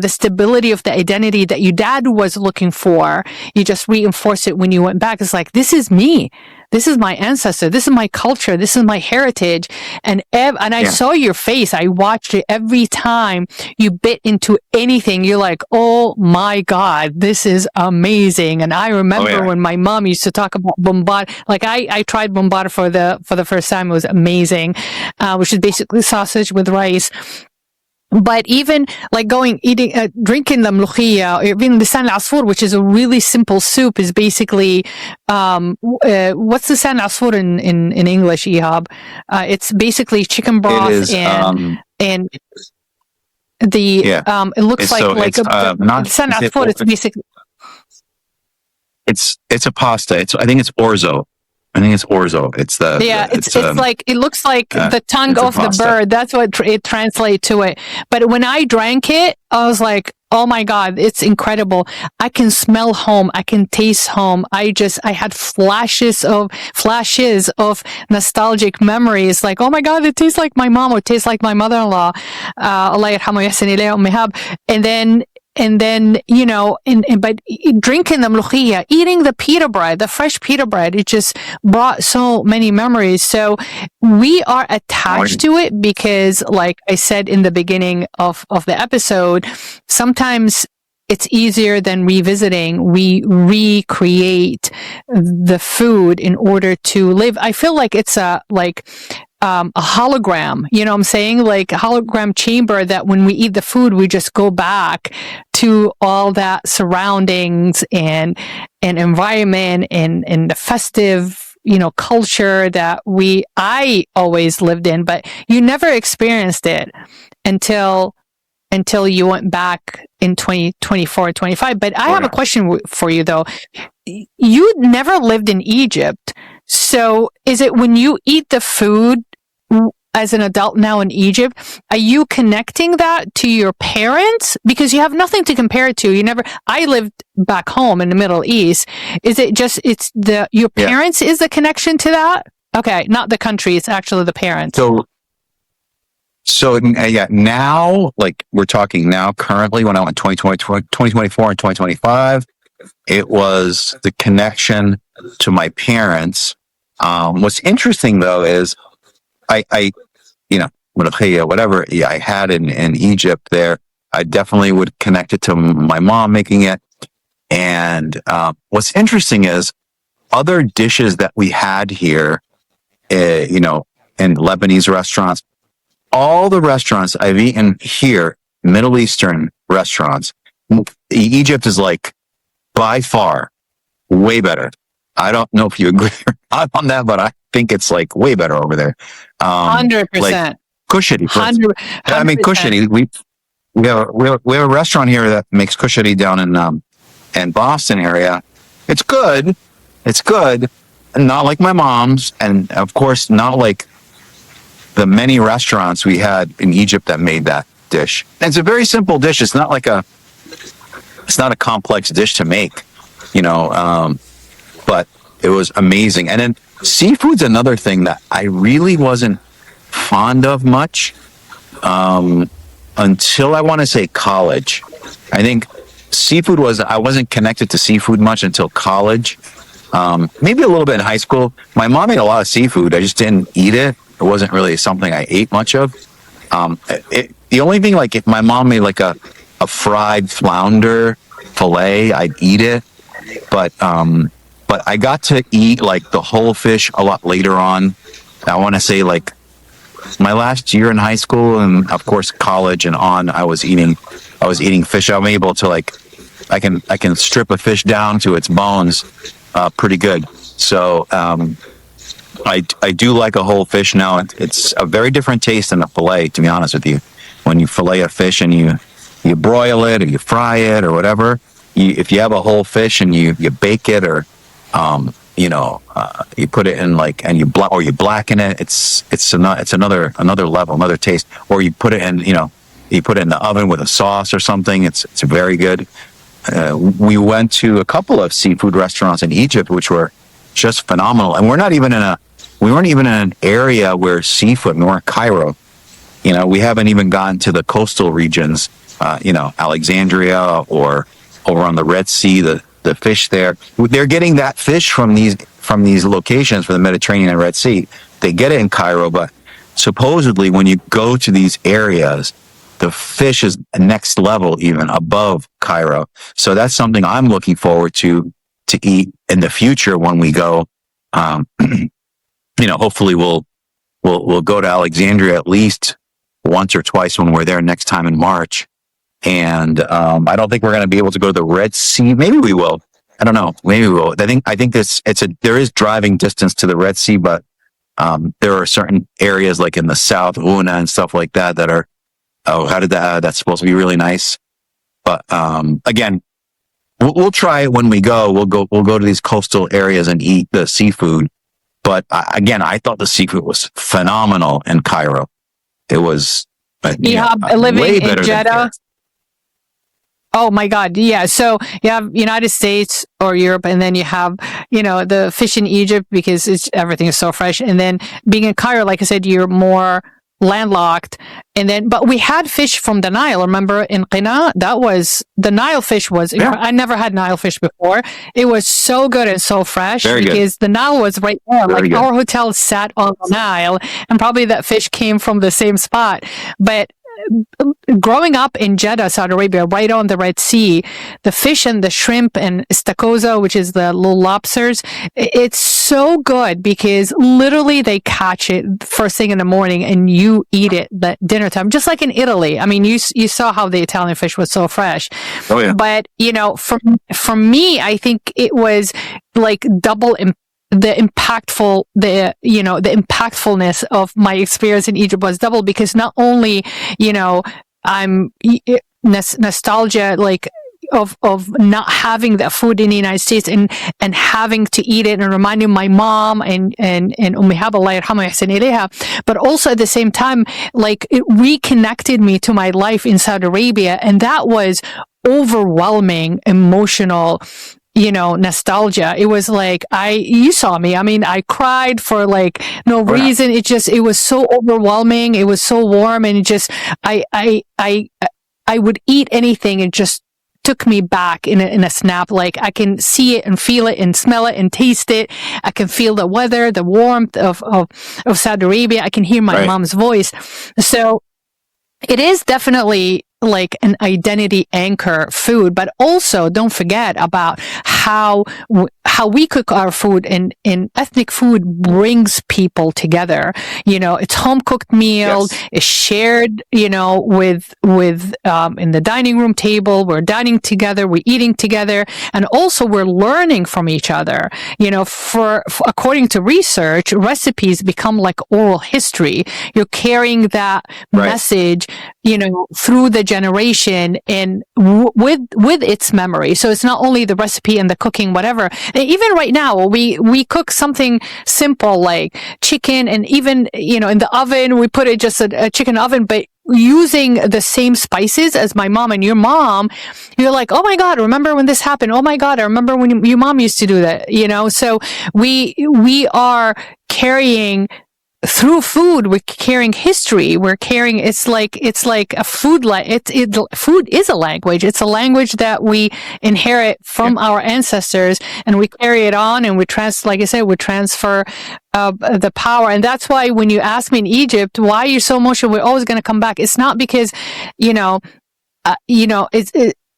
stability of the identity that your dad was looking for. You just reinforce it when you went back. It's like, this is me. This is my ancestor. This is my culture. This is my heritage. And I saw your face. I watched it every time you bit into anything. You're like, oh my God, this is amazing. And I remember when my mom used to talk about bombard. Like I tried bombard for the first time. It was amazing, which is basically sausage with rice. But even like drinking the mlukhia, even the san al-asfur, which is a really simple soup, is basically, what's the san al-asfur in English, Ihab? It's basically chicken broth and it looks like san al-asfur. It's basically, it's a pasta. I think it's orzo. It's it's like, it looks like the tongue of the bird. That's what it translates to it. But when I drank it, I was like, oh my God, it's incredible. I can smell home. I can taste home. I had flashes of nostalgic memories. Like, oh my God, it tastes like my mom, or it tastes like my mother-in-law. Allah yarhamu yahsin ilayha Ihab. And then, but drinking the mlukhiyya, eating the pita bread, the fresh pita bread, it just brought so many memories. So we are attached to it because, like I said in the beginning of the episode, sometimes it's easier than revisiting. We recreate the food in order to live. I feel like it's a hologram, you know what I'm saying? Like a hologram chamber, that when we eat the food, we just go back to all that surroundings and environment and the festive, culture that I always lived in, but you never experienced it until you went back in 2024, 25. But I have a question for you though. You never lived in Egypt. So is it when you eat the food as an adult now in Egypt, are you connecting that to your parents? Because you have nothing to compare it to. I lived back home in the Middle East. Is it just, your parents is the connection to that? Okay. Not the country. It's actually the parents. So now, like we're talking now, currently when I went 2024 and 2025, it was the connection to my parents. What's interesting though is whatever I had in Egypt there, I definitely would connect it to my mom making it. And what's interesting is other dishes that we had here, in Lebanese restaurants, all the restaurants I've eaten here, Middle Eastern restaurants, Egypt is like by far way better. I don't know if you agree or not on that, but I think it's like way better over there. 100%. Like kushari. 100%. I mean, kushari. We have a restaurant here that makes kushari down in Boston area. It's good. Not like my mom's, and of course not like the many restaurants we had in Egypt that made that dish. And it's a very simple dish. It's not a complex dish to make, but it was amazing. And then seafood's another thing that I really wasn't fond of much until I want to say college. I think I wasn't connected to seafood much until college. Maybe a little bit in high school. My mom ate a lot of seafood. I just didn't eat it. It wasn't really something I ate much of. The only thing, like if my mom made like a fried flounder fillet, I'd eat it. But I got to eat like the whole fish a lot later on. I want to say like my last year in high school and of course college and on, I was eating fish. I'm able to like, I can strip a fish down to its bones, pretty good. So, I do like a whole fish now. It's a very different taste than a fillet, to be honest with you. When you fillet a fish and you broil it or you fry it or whatever, if you have a whole fish and you bake it or, you put it in like, and you blacken it, it's another level, another taste. Or you put it in, you put it in the oven with a sauce or something. It's very good. We went to a couple of seafood restaurants in Egypt, which were just phenomenal. And we weren't even in an area where seafood, we weren't Cairo. We haven't even gotten to the coastal regions, Alexandria or over on the Red Sea, the fish there. They're getting that fish from these locations for the Mediterranean and Red Sea. They get it in Cairo, but supposedly when you go to these areas, the fish is next level, even above Cairo. So that's something I'm looking forward to eat in the future when we go. Hopefully we'll go to Alexandria at least once or twice when we're there next time in March. And I don't think we're going to be able to go to the Red Sea. Maybe we will. I don't know. Maybe we will. I think there is driving distance to the Red Sea, but there are certain areas like in the south, Una and stuff like that are. Oh, that's supposed to be really nice. But again, we'll try it when we go. We'll go to these coastal areas and eat the seafood. But again, I thought the seafood was phenomenal in Cairo. It was living in Jeddah. Oh my God. Yeah. So you have United States or Europe, and then you have, the fish in Egypt because everything is so fresh. And then being in Cairo, like I said, you're more landlocked. But we had fish from the Nile. Remember in Qina? The Nile fish was, I never had Nile fish before. It was so good and so fresh because the Nile was right there. Our hotel sat on the Nile and probably that fish came from the same spot. But growing up in Jeddah, Saudi Arabia, right on the Red Sea, the fish and the shrimp and istakoza, which is the little lobsters, it's so good because literally they catch it first thing in the morning and you eat it at dinner time, just like in Italy. I mean, you saw how the Italian fish was so fresh. Oh yeah. But for me, I think it was like double the impactfulness of my experience in Egypt was double because not only, I'm nostalgia, like of not having that food in the United States and having to eat it and reminding my mom and Ihab, Allah yarhamha yahsin ilayha, but also at the same time, like it reconnected me to my life in Saudi Arabia. And that was overwhelming, emotional, nostalgia. It was like, you saw me. I mean, I cried for like no reason. It was so overwhelming. It was so warm. And I would eat anything. It just took me back in a snap. Like I can see it and feel it and smell it and taste it. I can feel the weather, the warmth of Saudi Arabia. I can hear my mom's voice. So it is definitely like an identity anchor food, but also don't forget about how we cook our food, and ethnic food brings people together. It's home cooked meal. Yes. It's shared, with in the dining room table. We're dining together. We're eating together, and also we're learning from each other. For according to research, recipes become like oral history. You're carrying that message, through the generation and with its memory. So it's not only the recipe and the cooking, whatever. Even right now, we cook something simple like chicken, and even, in the oven, we put it just a chicken oven, but using the same spices as my mom and your mom, you're like, oh my God, remember when this happened? Oh my God, I remember when your mom used to do that, So we are carrying through food, we're carrying history. We're carrying, it's like a food, food is a language. It's a language that we inherit from our ancestors, and we carry it on, and like I said, we transfer the power. And that's why when you ask me in Egypt, why you're so emotional, we're always going to come back. It's not because,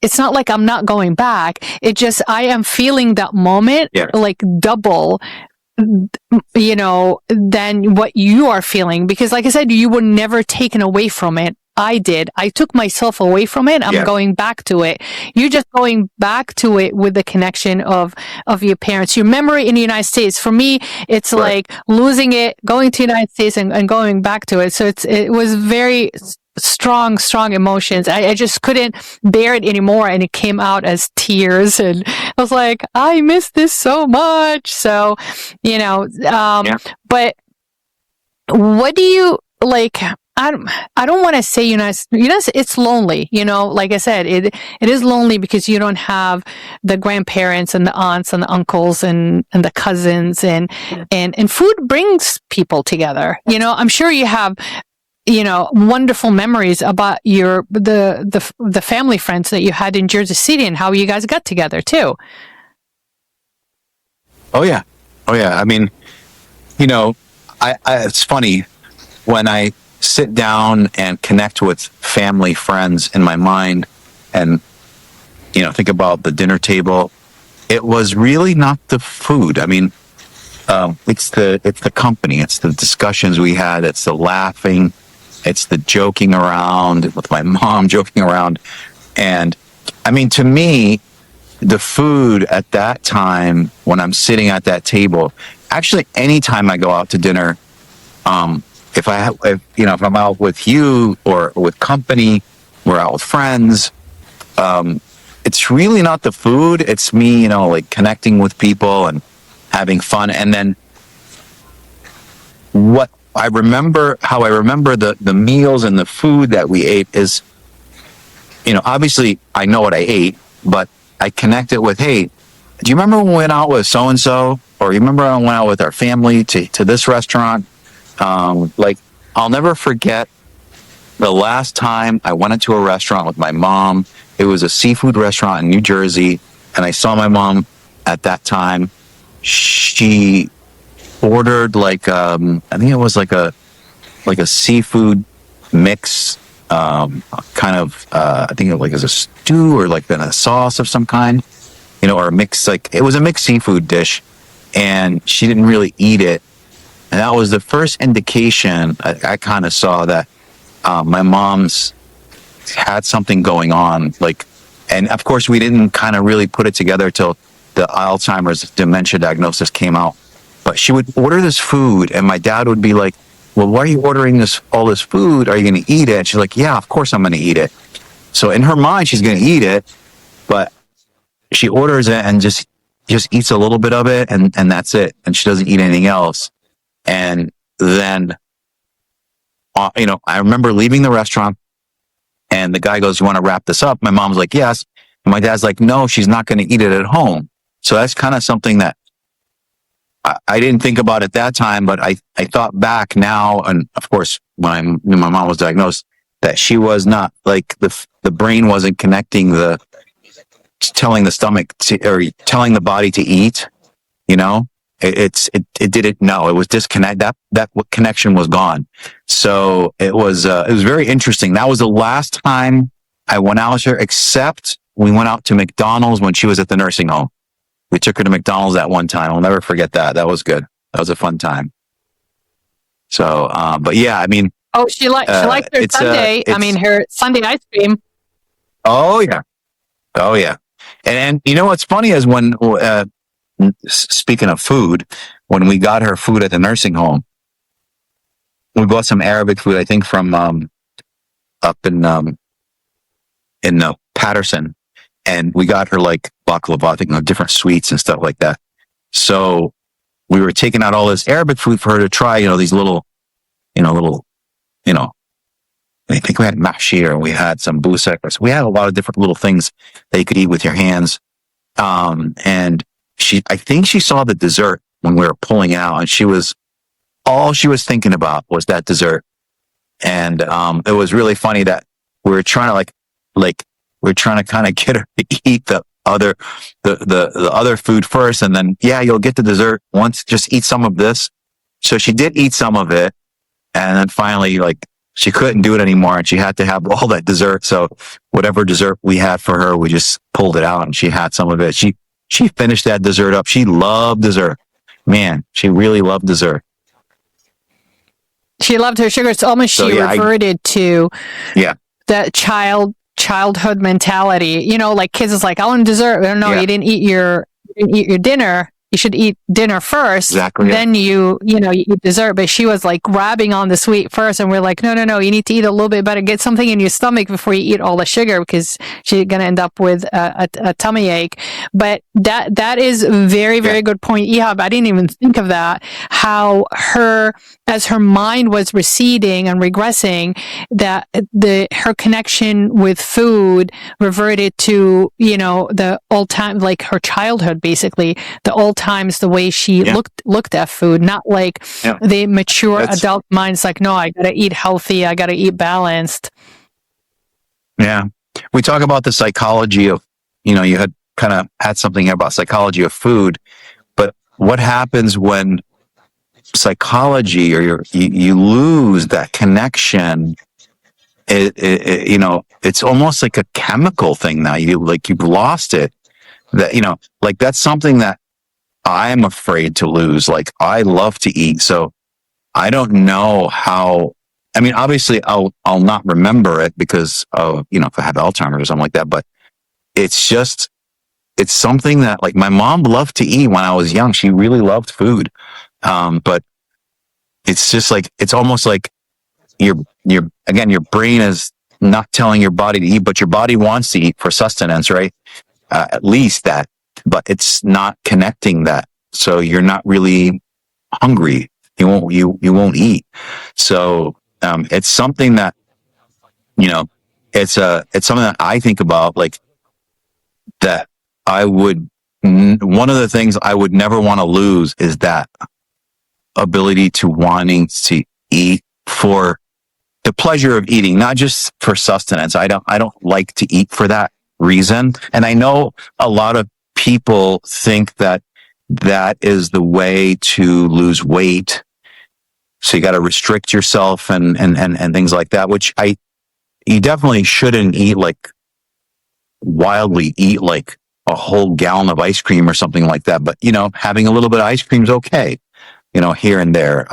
it's not like I'm not going back. It just, I am feeling that moment like double, than what you are feeling. Because like I said, you were never taken away from it. I did. I took myself away from it. I'm going back to it. You're just going back to it with the connection of your parents. Your memory in the United States, for me, it's like losing it, going to the United States and going back to it. So it was very strong emotions. I just couldn't bear it anymore, and it came out as tears, and I was like, I miss this so much. So, but what do you like? I don't want to say it's lonely, like I said, it is lonely because you don't have the grandparents and the aunts and the uncles and the cousins, and food brings people together. I'm sure you have wonderful memories about the family friends that you had in Jersey City and how you guys got together too. Oh yeah. I mean, it's funny when I sit down and connect with family friends in my mind and, think about the dinner table. It was really not the food. I mean, it's the company, it's the discussions we had, it's the laughing, it's the joking around with my mom, joking around. And I mean, to me, the food at that time, when I'm sitting at that table, actually, anytime I go out to dinner, if I'm out with you or with company, we're out with friends, it's really not the food. It's me, like connecting with people and having fun. And then how I remember the meals and the food that we ate is, obviously I know what I ate, but I connect it with, hey, do you remember when we went out with so-and-so? Or you remember when I went out with our family to this restaurant? Like, I'll never forget the last time I went into a restaurant with my mom. It was a seafood restaurant in New Jersey, and I saw my mom at that time. She ordered I think it was like a seafood mix, I think it was a stew or like a sauce of some kind, or a mix, it was a mixed seafood dish, and she didn't really eat it. And that was the first indication I kind of saw that my mom's had something going on. And of course, we didn't kind of really put it together till the Alzheimer's dementia diagnosis came out. But she would order this food, and my dad would be like, well, why are you ordering all this food? Are you going to eat it? And she's like, yeah, of course I'm going to eat it. So in her mind, she's going to eat it, but she orders it and just eats a little bit of it, and that's it. And she doesn't eat anything else. And then, I remember leaving the restaurant, and the guy goes, you want to wrap this up? My mom's like, yes. And my dad's like, no, she's not going to eat it at home. So that's kind of something that I didn't think about at that time, but I thought back now. And of course, when my mom was diagnosed, that she was not, the brain wasn't connecting telling the stomach or telling the body to eat, it didn't know. It was disconnect. That connection was gone. So it was very interesting. That was the last time I went out with her, except we went out to McDonald's when she was at the nursing home. We took her to McDonald's that one time. I'll never forget that. That was good. That was a fun time. So, but yeah, I mean. Oh, she liked her Sunday. Her Sunday ice cream. Oh yeah. And what's funny is when, speaking of food, when we got her food at the nursing home, we bought some Arabic food, I think from up in Patterson, and we got her baklava, I think, different sweets and stuff like that. So we were taking out all this Arabic food for her to try, these little, I think we had mahshi, or we had some busek. So we had a lot of different little things that you could eat with your hands. And I think she saw the dessert when we were pulling it out, and she was all she was thinking about was that dessert. And it was really funny that we were trying to we're trying to kind of get her to eat the other food first, and then you'll get the dessert once. Just eat some of this. So she did eat some of it, and then finally, she couldn't do it anymore, and she had to have all that dessert. So whatever dessert we had for her, we just pulled it out, and she had some of it. She finished that dessert up. She loved dessert. Man, she really loved dessert. She loved her sugar. It's almost she reverted to that childhood mentality. Like kids is like, I want dessert. No, you didn't eat your dinner. You should eat dinner first. Exactly. Then you eat dessert. But she was like grabbing on the sweet first, and we're like, no. You need to eat a little bit better. Get something in your stomach before you eat all the sugar, because she's gonna end up with a tummy ache. But that is a very, very good point, Ihab. I didn't even think of that. How as her mind was receding and regressing, that her connection with food reverted to the old time, like her childhood, basically the old times, the way she looked at food, not like the mature adult mind's like, no, I gotta eat healthy, I gotta eat balanced. Yeah, we talk about the psychology of, you had kind of had something about psychology of food, but what happens when psychology or you lose that connection? It's almost like a chemical thing now. You've lost it. That that's something that I'm afraid to lose. Like, I love to eat, so I don't know how. I mean, obviously, I'll not remember it because of if I have Alzheimer's or something like that. But it's something that, like, my mom loved to eat when I was young. She really loved food, but it's just like, it's almost like your brain is not telling your body to eat, but your body wants to eat for sustenance, right? At least that. But it's not connecting that, so you're not really hungry. You won't eat. So it's something that it's something that I think about, like, that one of the things I would never want to lose is that ability to wanting to eat for the pleasure of eating, not just for sustenance. I don't like to eat for that reason, and I know a lot of people think that is the way to lose weight. So you got to restrict yourself and things like that, which you definitely shouldn't wildly eat like a whole gallon of ice cream or something like that. But, having a little bit of ice cream is okay, here and there.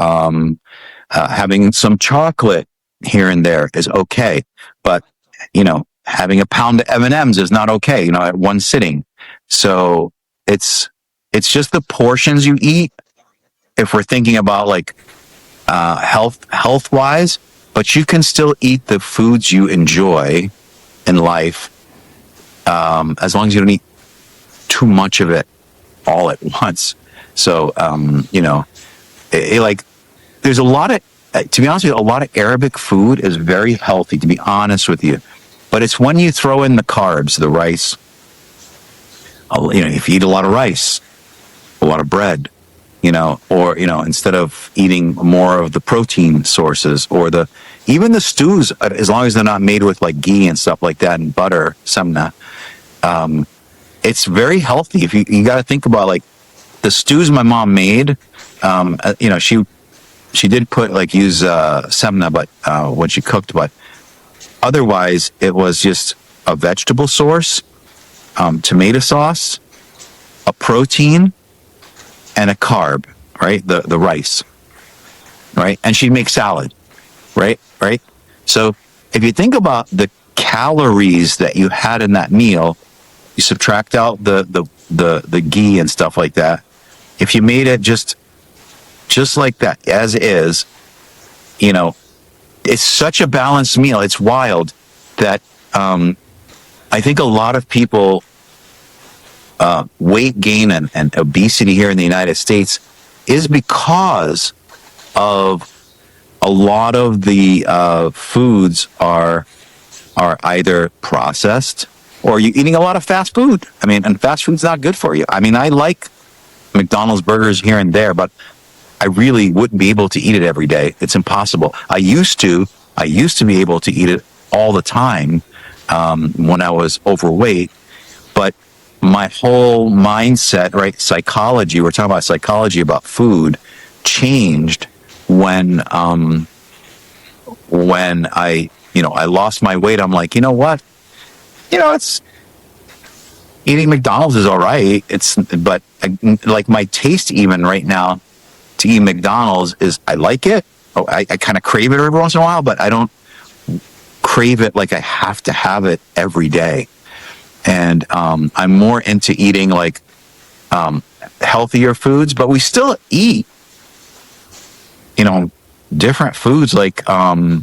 Having some chocolate here and there is okay. But, having a pound of M&Ms is not okay, at one sitting. So it's just the portions you eat, if we're thinking about health wise, but you can still eat the foods you enjoy in life, as long as you don't eat too much of it all at once. So, there's a lot of, to be honest with you, a lot of Arabic food is very healthy, to be honest with you. But it's when you throw in the carbs, the rice, if you eat a lot of rice, a lot of bread, or, instead of eating more of the protein sources, or even the stews, as long as they're not made with like ghee and stuff like that and butter, samna, it's very healthy. If you got to think about, like, the stews my mom made, she did put use semna, but when she cooked, but otherwise it was just a vegetable source, tomato sauce, a protein, and a carb, right? The rice, right? And she'd make salad, right? So if you think about the calories that you had in that meal, you subtract out the ghee and stuff like that. If you made it just like that, as is, it's such a balanced meal. It's wild that I think a lot of people, weight gain and obesity here in the United States is because of a lot of the foods are either processed, or you're eating a lot of fast food. And fast food's not good for you. I like McDonald's burgers here and there, but I really wouldn't be able to eat it every day. It's impossible. I used to be able to eat it all the time, when I was overweight, but my whole mindset, right? Psychology, we're talking about psychology about food, changed when I lost my weight. I'm like, you know what? It's eating McDonald's is all right. But like my taste even right now to eat McDonald's is I like it. Oh, I kind of crave it every once in a while, but I don't crave it like I have to have it every day. And I'm more into eating like healthier foods, but we still eat, different foods like we'll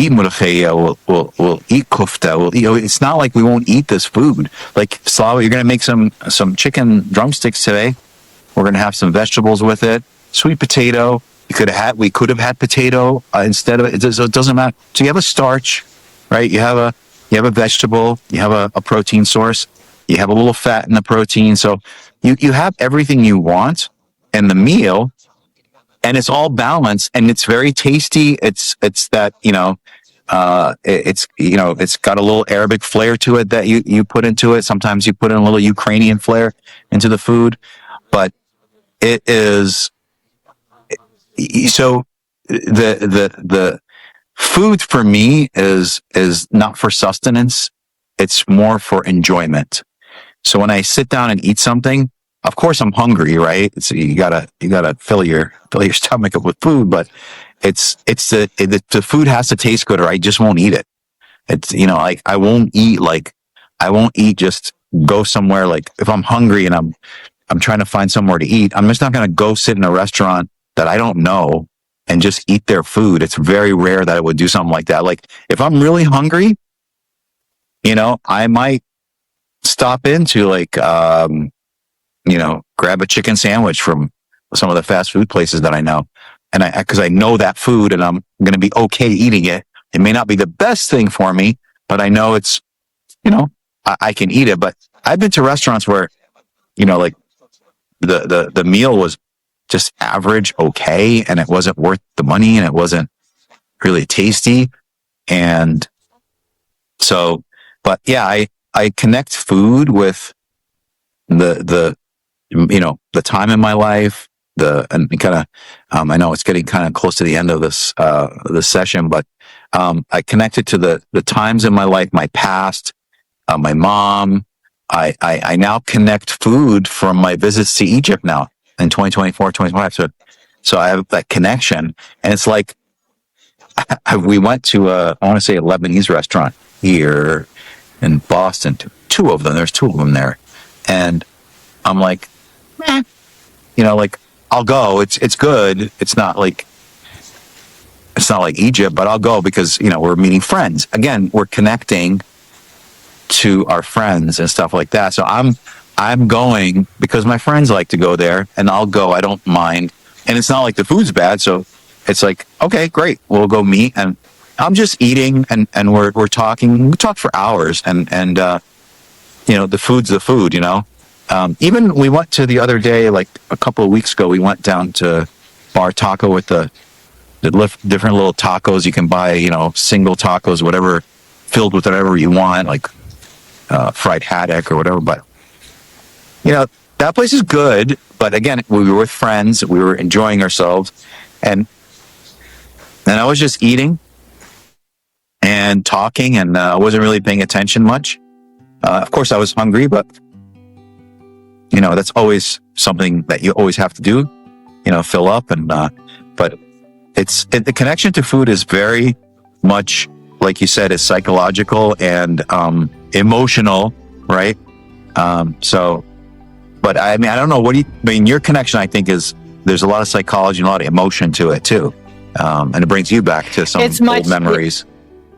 eat mulukhaya, we'll eat kofta, it's not like we won't eat this food. Like Slava, you're going to make some chicken drumsticks today. We're going to have some vegetables with it, sweet potato. We could have had potato instead of it. So it doesn't matter. So you have a starch, right? You have a vegetable, you have a protein source, you have a little fat in the protein. So you have everything you want in the meal, and it's all balanced and it's very tasty. It's that, it's got a little Arabic flair to it that you put into it. Sometimes you put in a little Ukrainian flair into the food, but it is, so the food for me is not for sustenance. It's more for enjoyment. So when I sit down and eat something, of course I'm hungry, right? So you gotta fill your stomach up with food, but the food has to taste good or I just won't eat it. It's, like I won't eat just go somewhere. Like if I'm hungry and I'm trying to find somewhere to eat, I'm just not going to go sit in a restaurant that I don't know and just eat their food. It's very rare that I would do something like that. Like if I'm really hungry, I might stop into like, grab a chicken sandwich from some of the fast food places that I know. And cause I know that food and I'm going to be okay eating it. It may not be the best thing for me, but I know it's, I can eat it. But I've been to restaurants where, like the meal was just average, okay. And it wasn't worth the money and it wasn't really tasty. And so, but yeah, I connect food with the time in my life, and kind of, I know it's getting kind of close to the end of this session, but, I connected to the times in my life, my past, my mom. I now connect food from my visits to Egypt now in 2024, 2025. So I have that connection, and it's like, we went to I want to say a Lebanese restaurant here in Boston, two of them. There's two of them there. And I'm like, like I'll go. It's good. It's not like Egypt, but I'll go because, we're meeting friends. Again, we're connecting to our friends and stuff like that. So I'm going because my friends like to go there, and I'll go. I don't mind. And it's not like the food's bad. So it's like, okay, great. We'll go meet, and I'm just eating and we're talking. We talk for hours, and the food's the food, even we went to the other day, like a couple of weeks ago, we went down to Bar Taco with the different little tacos you can buy, single tacos, whatever, filled with whatever you want, like fried haddock or whatever. But, that place is good. But again, we were with friends. We were enjoying ourselves. And I was just eating and talking, and I wasn't really paying attention much. Of course, I was hungry, but that's always something that you always have to do, fill up. And, but the connection to food is very much, like you said, is psychological and, emotional, right? But I don't know. Your connection, I think, is there's a lot of psychology and a lot of emotion to it too. And it brings you back to some old memories.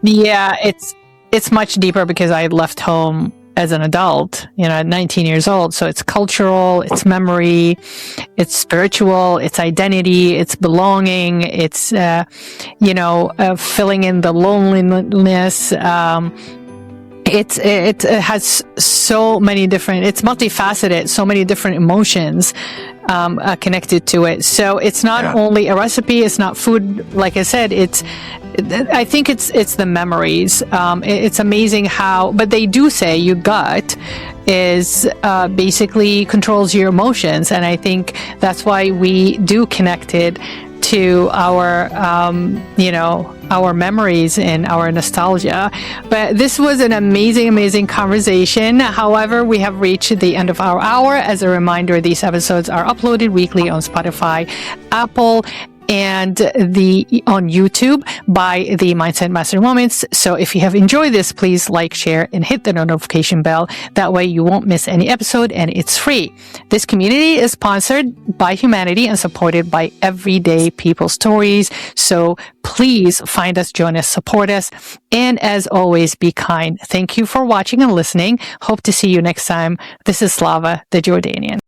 Yeah, it's much deeper because I left home as an adult, at 19 years old. So it's cultural, it's memory, it's spiritual, it's identity, it's belonging, it's, filling in the loneliness. it has so many different, it's multifaceted, so many different emotions connected to it. So it's not only a recipe, it's not food. Like I said, I think it's the memories. It's amazing how, but they do say your gut is basically controls your emotions, and I think that's why we do connect it to our our memories and our nostalgia. But this was an amazing conversation. However, we have reached the end of our hour. As a reminder, these episodes are uploaded weekly on Spotify, Apple, and on YouTube by the Mindset Master Moments. So if you have enjoyed this, please like, share, and hit the notification bell. That way you won't miss any episode, and it's free. This community is sponsored by humanity and supported by everyday people stories. So please find us, join us, support us. And as always, be kind. Thank you for watching and listening. Hope to see you next time. This is Slava the Jordanian.